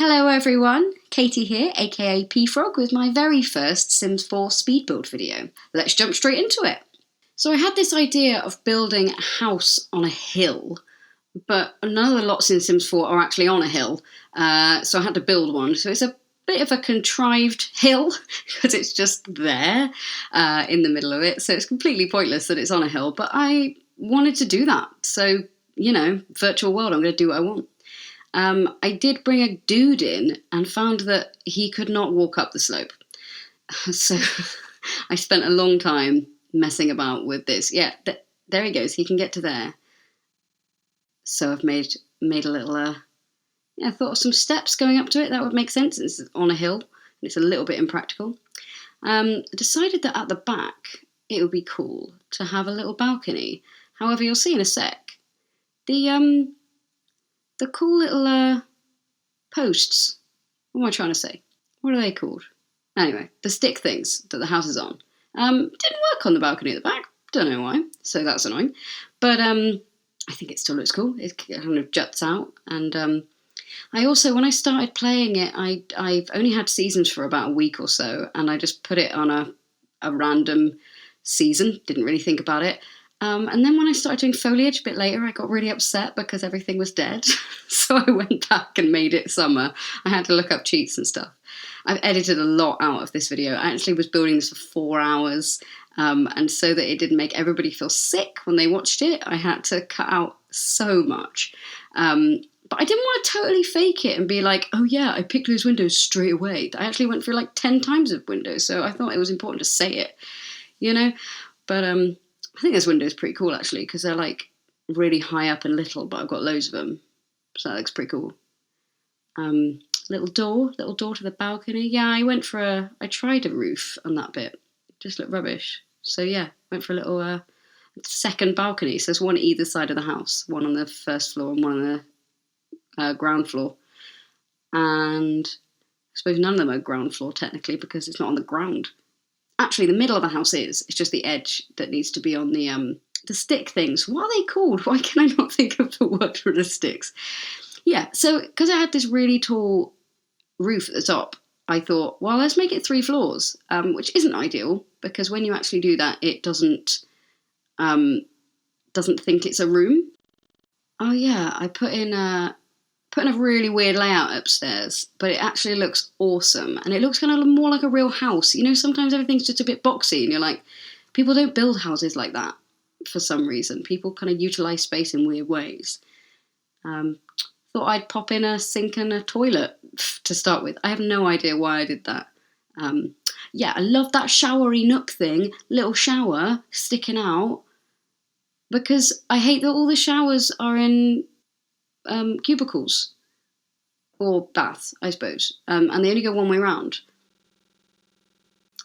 Hello everyone, Katie here, aka Peafrog, with my very first Sims 4 speed build video. Let's jump straight into it. So I had this idea of building a house on a hill, but none of the lots in Sims 4 are actually on a hill, so I had to build one. So it's a bit of a contrived hill, because it's just there in the middle of it, so it's completely pointless that it's on a hill, but I wanted to do that. So, you know, virtual world, I'm going to do what I want. I did bring a dude in and found that he could not walk up the slope. So I spent a long time messing about with this. Yeah, there he goes. He can get to there. So I've made a little, I thought of some steps going up to it. That would make sense. It's on a hill. It's a little bit impractical. Decided that at the back it would be cool to have a little balcony. However, you'll see in a sec. The cool little posts. What am I trying to say? What are they called? Anyway, the stick things that the house is on. Didn't work on the balcony at the back. Don't know why. So that's annoying. But I think it still looks cool. It kind of juts out. And I also, when I started playing it, I've only had seasons for about a week or so. And I just put it on a random season. Didn't really think about it. And then when I started doing foliage a bit later, I got really upset because everything was dead. So I went back and made it summer. I had to look up cheats and stuff. I've edited a lot out of this video. I actually was building this for 4 hours. And so that it didn't make everybody feel sick when they watched it, I had to cut out so much. But I didn't want to totally fake it and be like, oh yeah, I picked those windows straight away. I actually went through like 10 times of windows. So I thought it was important to say it, you know? But I think this window is pretty cool actually, because they're like really high up and little, but I've got loads of them. So that looks pretty cool. Little door to the balcony. Yeah, I tried a roof on that bit. It just looked rubbish. So yeah, went for a little second balcony. So there's one either side of the house, one on the first floor and one on the ground floor. And I suppose none of them are ground floor technically because it's not on the ground. Actually, the middle of the house is. It's just the edge that needs to be on the stick things. What are they called? Why can I not think of the word for the sticks? Yeah, so because I had this really tall roof at the top, I thought, well, let's make it 3 floors, which isn't ideal because when you actually do that, it doesn't think it's a room. Oh yeah, I put in a really weird layout upstairs, but it actually looks awesome. And it looks kind of more like a real house. You know, sometimes everything's just a bit boxy and you're like, people don't build houses like that for some reason. People kind of utilize space in weird ways. Thought I'd pop in a sink and a toilet to start with. I have no idea why I did that. Yeah, I love that showery nook thing, little shower sticking out, because I hate that all the showers are in cubicles or baths, I suppose, and they only go one way round.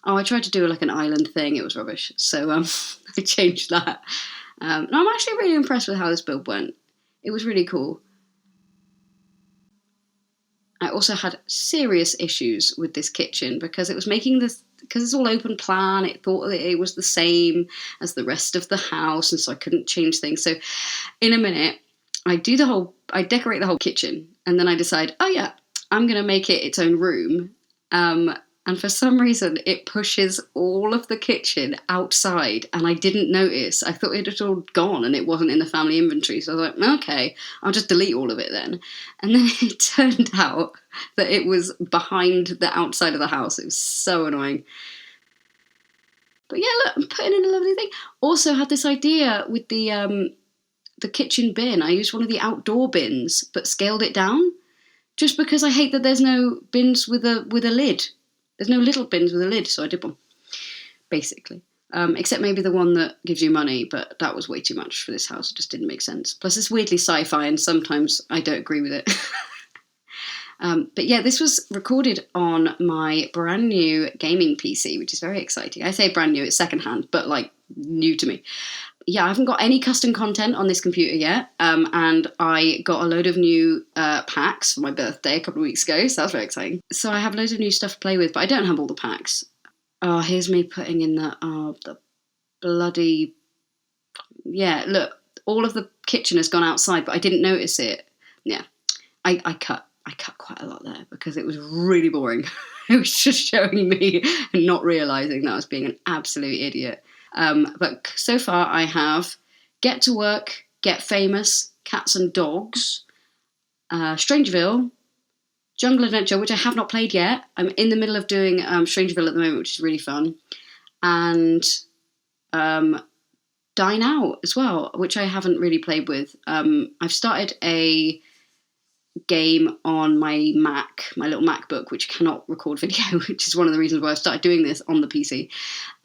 Oh, I tried to do like an island thing. It was rubbish, so I changed that. No, I'm actually really impressed with how this build went. It was really cool. I also had serious issues with this kitchen because it was making this, because it's all open plan, it thought that it was the same as the rest of the house, and so I couldn't change things. So in a minute, I decorate the whole kitchen, and then I decide, oh yeah, I'm going to make it its own room. And for some reason, it pushes all of the kitchen outside, and I didn't notice. I thought it had all gone, and it wasn't in the family inventory. So I was like, okay, I'll just delete all of it then. And then it turned out that it was behind the outside of the house. It was so annoying. But yeah, look, I'm putting in a lovely thing. Also had this idea with the kitchen bin. I used one of the outdoor bins, but scaled it down, just because I hate that there's no bins with a lid. There's no little bins with a lid, so I did one, basically. Except maybe the one that gives you money, but that was way too much for this house. It just didn't make sense. Plus, it's weirdly sci-fi, and sometimes I don't agree with it. But yeah, this was recorded on my brand new gaming PC, which is very exciting. I say brand new, it's secondhand, but like new to me. Yeah, I haven't got any custom content on this computer yet, and I got a load of new packs for my birthday a couple of weeks ago, so that's very exciting. So I have loads of new stuff to play with, but I don't have all the packs. Oh, here's me putting in the bloody... Yeah, look, all of the kitchen has gone outside, but I didn't notice it. Yeah, I cut. I cut quite a lot there because it was really boring. It was just showing me and not realising that I was being an absolute idiot. But so far I have Get to Work, Get Famous, Cats and Dogs, Strangeville, Jungle Adventure, which I have not played yet. I'm in the middle of doing Strangeville at the moment, which is really fun. And Dine Out as well, which I haven't really played with. I've started a game on my Mac, my little MacBook, which cannot record video, which is one of the reasons why I've started doing this on the PC.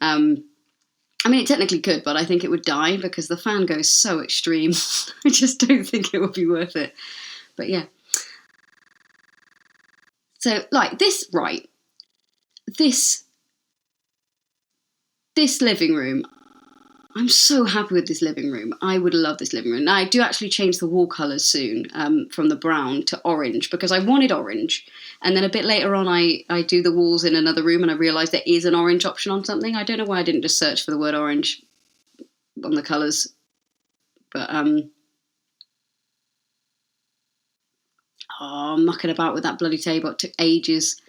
I mean, it technically could, but I think it would die because the fan goes so extreme. I just don't think it would be worth it. But yeah. So, like, this living room, I'm so happy with this living room. I would love this living room. Now, I do actually change the wall colours soon from the brown to orange because I wanted orange. And then a bit later on, I do the walls in another room and I realised there is an orange option on something. I don't know why I didn't just search for the word orange on the colours. But, I'm mucking about with that bloody table. It took ages.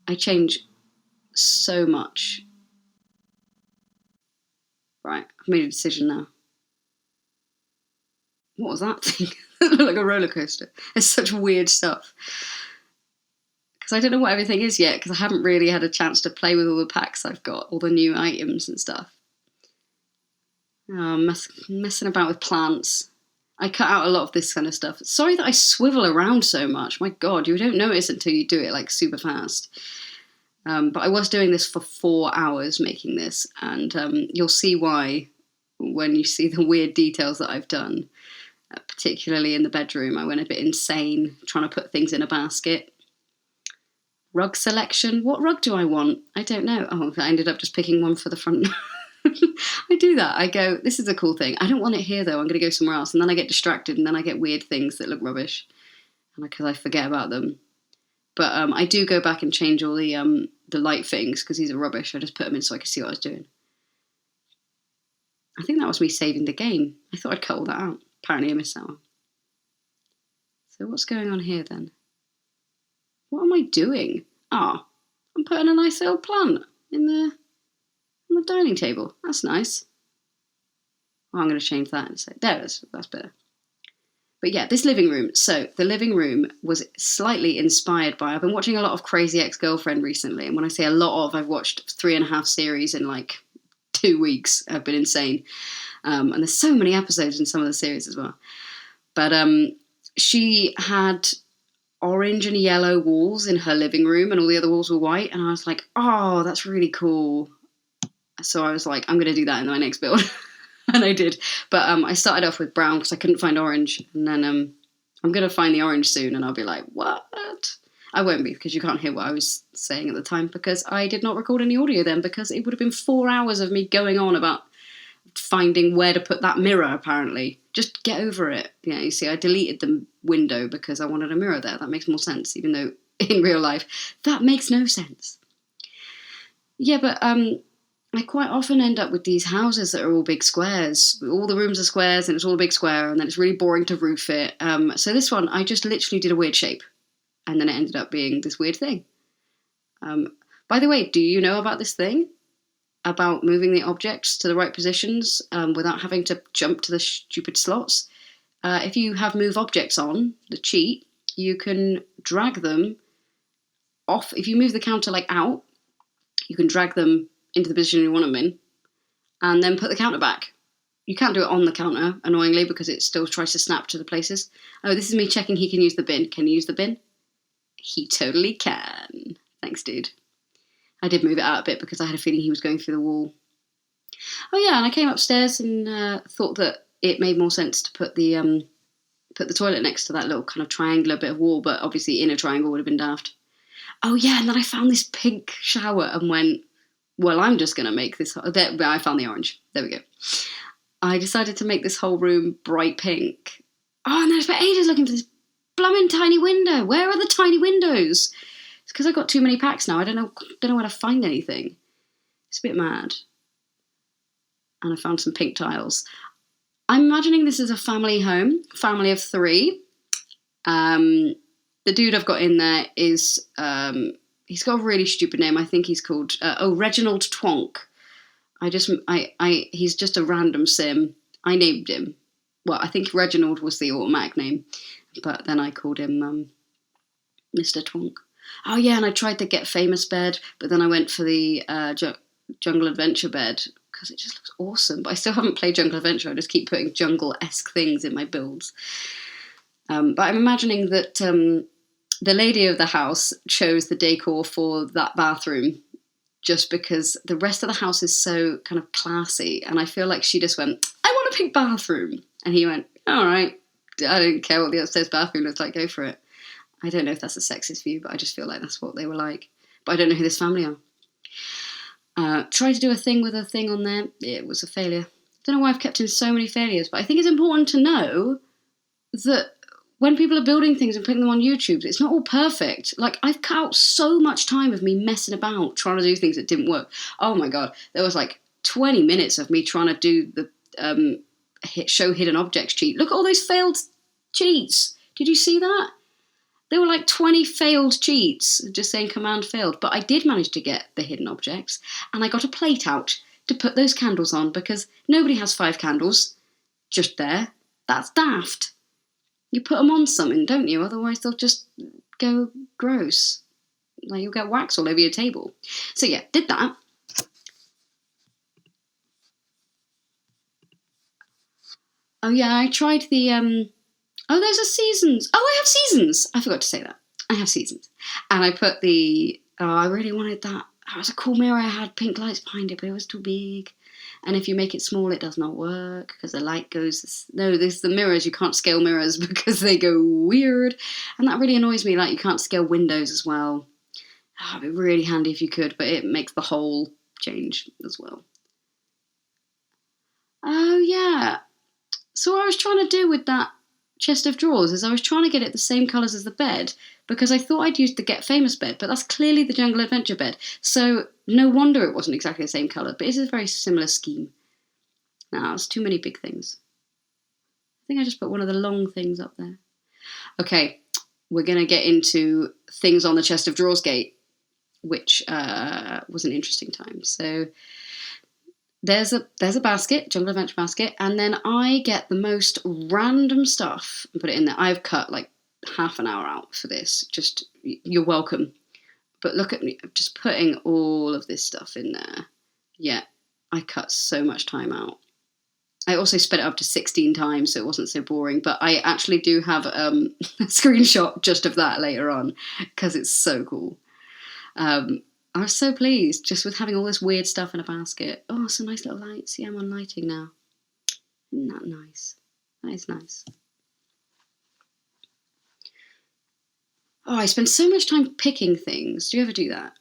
I change so much. Right, I've made a decision now. What was that thing? It looked like a roller coaster. It's such weird stuff. Because I don't know what everything is yet, because I haven't really had a chance to play with all the packs I've got, all the new items and stuff. Messing about with plants. I cut out a lot of this kind of stuff. Sorry that I swivel around so much. My God, you don't notice until you do it like super fast. But I was doing this for 4 hours making this, and you'll see why when you see the weird details that I've done, particularly in the bedroom. I went a bit insane trying to put things in a basket. Rug selection. What rug do I want? I don't know. Oh, I ended up just picking one for the front. I do that. I go, this is a cool thing. I don't want it here, though. I'm going to go somewhere else. And then I get distracted, and then I get weird things that look rubbish because I forget about them. But I do go back and change all the light fittings because these are rubbish. I just put them in so I could see what I was doing. I think that was me saving the game. I thought I'd cut all that out. Apparently I missed that one. So what's going on here then? What am I doing? I'm putting a nice little plant on the dining table. That's nice. I'm going to change that and say, there it is. That's better. But yeah, this living room. So the living room was slightly inspired by, I've been watching a lot of Crazy Ex-Girlfriend recently. And when I say a lot of, I've watched 3.5 series in like 2 weeks. I've been insane. And there's so many episodes in some of the series as well. But she had orange and yellow walls in her living room and all the other walls were white. And I was like, oh, that's really cool. So I was like, I'm going to do that in my next build. And I did. But I started off with brown because I couldn't find orange. And then I'm going to find the orange soon. And I'll be like, what? I won't be because you can't hear what I was saying at the time because I did not record any audio then because it would have been 4 hours of me going on about finding where to put that mirror, apparently. Just get over it. Yeah, you see, I deleted the window because I wanted a mirror there. That makes more sense, even though in real life, that makes no sense. Yeah, but I quite often end up with these houses that are all big squares. All the rooms are squares and it's all a big square and then it's really boring to roof it. So this one, I just literally did a weird shape and then it ended up being this weird thing. By the way, do you know about this thing? About moving the objects to the right positions without having to jump to the stupid slots? If you have move objects on, the cheat, you can drag them off. If you move the counter like out, you can drag them into the position you want them in, and then put the counter back. You can't do it on the counter, annoyingly, because it still tries to snap to the places. Oh, this is me checking he can use the bin. Can he use the bin? He totally can. Thanks, dude. I did move it out a bit because I had a feeling he was going through the wall. Oh yeah, and I came upstairs and thought that it made more sense to put the toilet next to that little kind of triangular bit of wall, but obviously in a triangle would have been daft. Oh yeah, and then I found this pink shower and went, well, I'm just going to make this... I found the orange. There we go. I decided to make this whole room bright pink. Oh, and I spent ages looking for this blooming tiny window. Where are the tiny windows? It's because I've got too many packs now. I don't know where to find anything. It's a bit mad. And I found some pink tiles. I'm imagining this is a family home, family of 3. The dude I've got in there is, he's got a really stupid name. I think he's called, Reginald Twonk. He's just a random sim. I named him. Well, I think Reginald was the automatic name, but then I called him Mr. Twonk. Oh yeah, and I tried the Get Famous bed, but then I went for the Jungle Adventure bed because it just looks awesome. But I still haven't played Jungle Adventure. I just keep putting jungle-esque things in my builds. But I'm imagining that the lady of the house chose the decor for that bathroom just because the rest of the house is so kind of classy, and I feel like she just went, I want a big bathroom. And he went, all right, I don't care what the upstairs bathroom looks like, go for it. I don't know if that's a sexist view, but I just feel like that's what they were like. But I don't know who this family are. Tried to do a thing with a thing on there. It was a failure. Don't know why I've kept in so many failures, but I think it's important to know that when people are building things and putting them on YouTube, it's not all perfect. Like, I've cut out so much time of me messing about, trying to do things that didn't work. Oh my God. There was like 20 minutes of me trying to do the show hidden objects cheat. Look at all those failed cheats. Did you see that? There were like 20 failed cheats, just saying command failed. But I did manage to get the hidden objects, and I got a plate out to put those candles on because nobody has 5 candles just there. That's daft. You put them on something, don't you? Otherwise they'll just go gross. Like, you'll get wax all over your table. So yeah, did that. Oh yeah, I tried the, those are seasons. Oh, I have seasons. I forgot to say that. I have seasons. And I put I really wanted that. It was a cool mirror. I had pink lights behind it, but it was too big. And if you make it small, it does not work because the light goes... No, there's the mirrors. You can't scale mirrors because they go weird. And that really annoys me. Like, you can't scale windows as well. Oh, it'd be really handy if you could, but it makes the whole change as well. Oh, yeah. So what I was trying to do with that chest of drawers is I was trying to get it the same colours as the bed because I thought I'd used the Get Famous bed, but that's clearly the Jungle Adventure bed. So no wonder it wasn't exactly the same colour, but it's a very similar scheme. Now, it's too many big things. I think I just put one of the long things up there. Okay, we're going to get into things on the chest of drawers gate, which was an interesting time. So there's a basket, Jungle Adventure basket, and then I get the most random stuff and put it in there. I've cut like half an hour out for this. Just, you're welcome. But look at me, I'm just putting all of this stuff in there. Yeah, I cut so much time out. I also sped it up to 16 times so it wasn't so boring, but I actually do have a screenshot just of that later on because it's so cool. I was so pleased just with having all this weird stuff in a basket. Oh, some nice little lights. Yeah, I'm on lighting now. Isn't that nice? That is nice. Oh, I spend so much time picking things. Do you ever do that?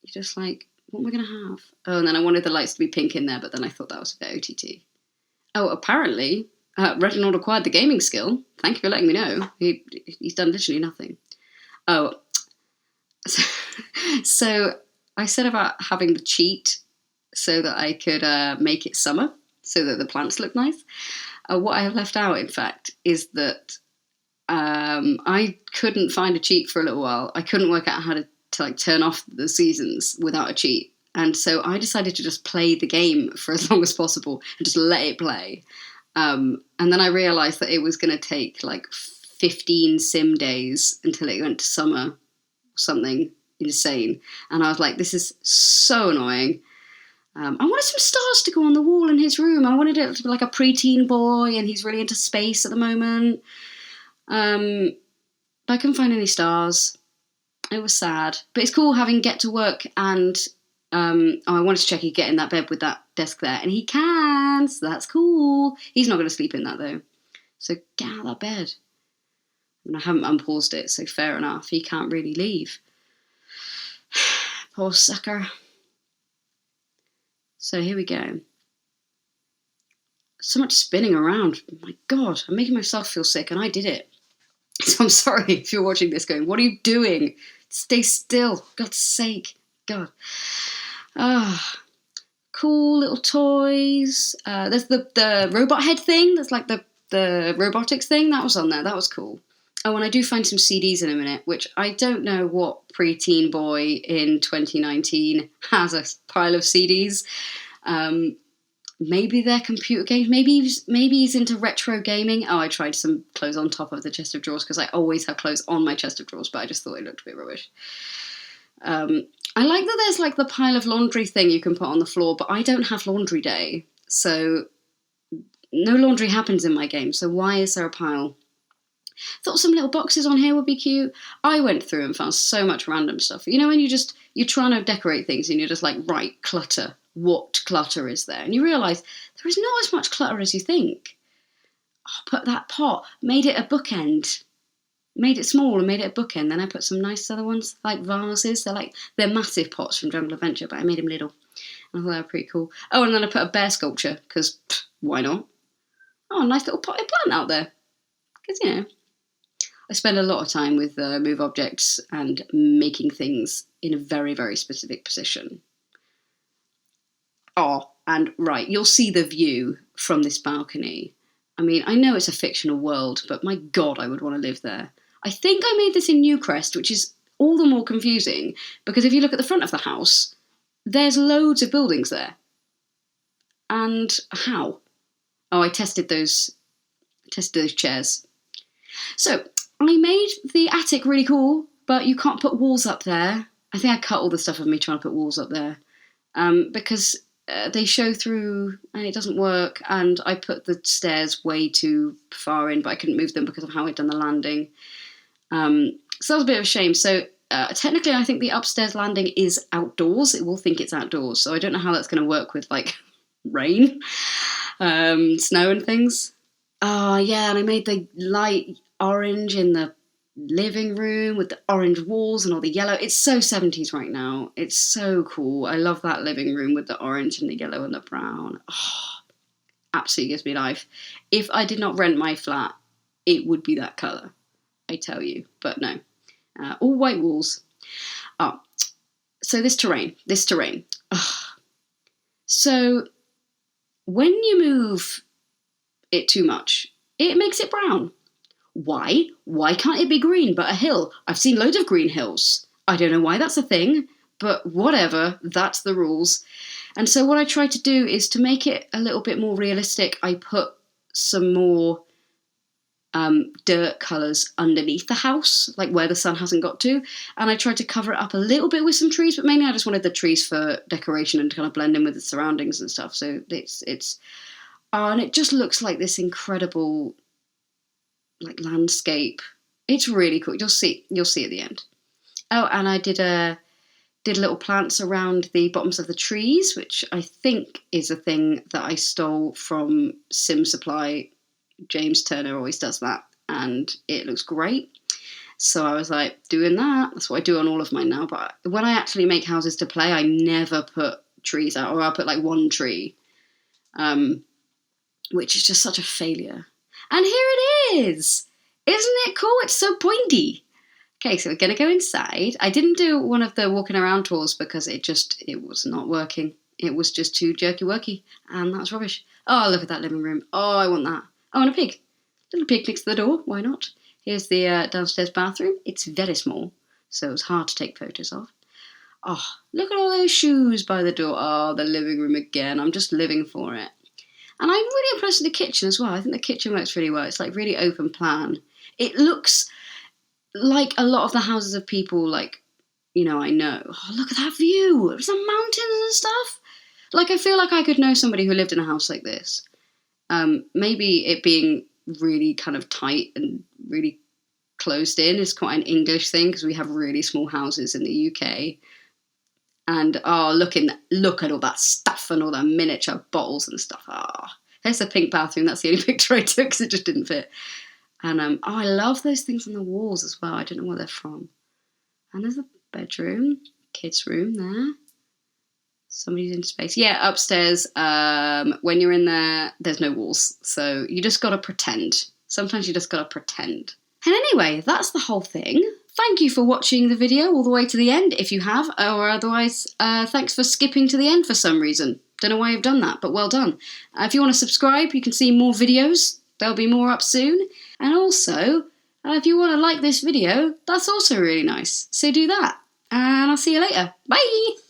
You're just like, what am I going to have? Oh, and then I wanted the lights to be pink in there, but then I thought that was a bit OTT. Oh, apparently, Reginald acquired the gaming skill. Thank you for letting me know. He's done literally nothing. Oh, so I said about having the cheat so that I could make it summer, so that the plants look nice. What I have left out, in fact, is that I couldn't find a cheat for a little while. I couldn't work out how to like turn off the seasons without a cheat. And so I decided to just play the game for as long as possible and just let it play. And then I realised that it was going to take like 15 sim days until it went to summer or something insane. And I was like, this is so annoying. I wanted some stars to go on the wall in his room. I wanted it to be like a preteen boy and he's really into space at the moment. But I couldn't find any stars. It was sad. But it's cool having Get to Work and... I wanted to check he'd get in that bed with that desk there, and he can, so that's cool. He's not going to sleep in that, though. So get out of that bed. And I haven't unpaused it, so fair enough. He can't really leave. Poor sucker. So here we go. So much spinning around. Oh my God, I'm making myself feel sick, and I did it. So I'm sorry if you're watching this going, what are you doing? Stay still, for God's sake. God. Cool little toys. There's the robot head thing. That's like the robotics thing. That was on there. That was cool. Oh, and I do find some CDs in a minute, which I don't know what preteen boy in 2019 has a pile of CDs. Maybe they're computer games. Maybe he's into retro gaming. Oh, I tried some clothes on top of the chest of drawers because I always have clothes on my chest of drawers, but I just thought it looked a bit rubbish. I like that there's like the pile of laundry thing you can put on the floor, but I don't have laundry day, so no laundry happens in my game. So why is there a pile? Thought some little boxes on here would be cute. I went through and found so much random stuff. You know when you're trying to decorate things and you're just like, right, clutter. What clutter is there? And you realise there is not as much clutter as you think. Put that pot, made it a bookend. Made it small and made it a bookend. Then I put some nice other ones, like vases. They're massive pots from Jungle Adventure, but I made them little. And I thought they were pretty cool. Oh, and then I put a bear sculpture, because why not? Oh, a nice little potted plant out there. Because, you know, I spend a lot of time with move objects and making things in a very, very specific position. Oh, and right, you'll see the view from this balcony. I mean, I know it's a fictional world, but my God, I would want to live there. I think I made this in Newcrest, which is all the more confusing, because if you look at the front of the house, there's loads of buildings there. And how? Oh, I tested those chairs. So, I made the attic really cool, but you can't put walls up there. I think I cut all the stuff of me trying to put walls up there, because they show through and it doesn't work, and I put the stairs way too far in, but I couldn't move them because of how I'd done the landing. So that was a bit of a shame. So technically I think the upstairs landing is outdoors. It will think it's outdoors, so I don't know how that's going to work with like rain, snow and things. Oh yeah, and I made the light orange in the living room with the orange walls and all the yellow. It's so 70s right now. It's so cool. I love that living room with the orange and the yellow and the brown. Oh, absolutely gives me life. If I did not rent my flat, it would be that colour, I tell you. But no, all white walls. Oh, so this terrain. Oh. So when you move it too much, it makes it brown. Why? Why can't it be green but a hill? I've seen loads of green hills. I don't know why that's a thing, but whatever, that's the rules. And so what I try to do is to make it a little bit more realistic. I put some more dirt colours underneath the house, like where the sun hasn't got to. And I tried to cover it up a little bit with some trees, but mainly I just wanted the trees for decoration and to kind of blend in with the surroundings and stuff. So and it just looks like this incredible like landscape. It's really cool. You'll see at the end. Oh, and I did little plants around the bottoms of the trees, which I think is a thing that I stole from Sim Supply. James Turner always does that, and it looks great. So I was like, doing that. That's what I do on all of mine now. But when I actually make houses to play, I never put trees out, or I'll put like one tree, which is just such a failure. And here it is! Isn't it cool? It's so pointy. Okay, so we're going to go inside. I didn't do one of the walking around tours because it was not working. It was just too jerky-worky, and that was rubbish. Oh, look at that living room. Oh, I want that. Oh, and a pig. Little pig next to the door. Why not? Here's the downstairs bathroom. It's very small, so it was hard to take photos of. Oh, look at all those shoes by the door. Oh, the living room again. I'm just living for it. And I'm really impressed with the kitchen as well. I think the kitchen works really well. It's like really open plan. It looks like a lot of the houses of people like, you know, I know. Oh, look at that view. There's some mountains and stuff. Like, I feel like I could know somebody who lived in a house like this. Maybe it being really kind of tight and really closed in is quite an English thing because we have really small houses in the UK. And look at all that stuff and all the miniature bottles and stuff. There's the pink bathroom. That's the only picture I took because it just didn't fit. And I love those things on the walls as well. I don't know where they're from. And there's a bedroom, kids' room there. Somebody's in space. Yeah, upstairs. When you're in there, there's no walls. So you just got to pretend. Sometimes you just got to pretend. And anyway, that's the whole thing. Thank you for watching the video all the way to the end, if you have, or otherwise, thanks for skipping to the end for some reason. Don't know why you've done that, but well done. If you want to subscribe, you can see more videos. There'll be more up soon. And also, If you want to like this video, that's also really nice. So do that. And I'll see you later. Bye!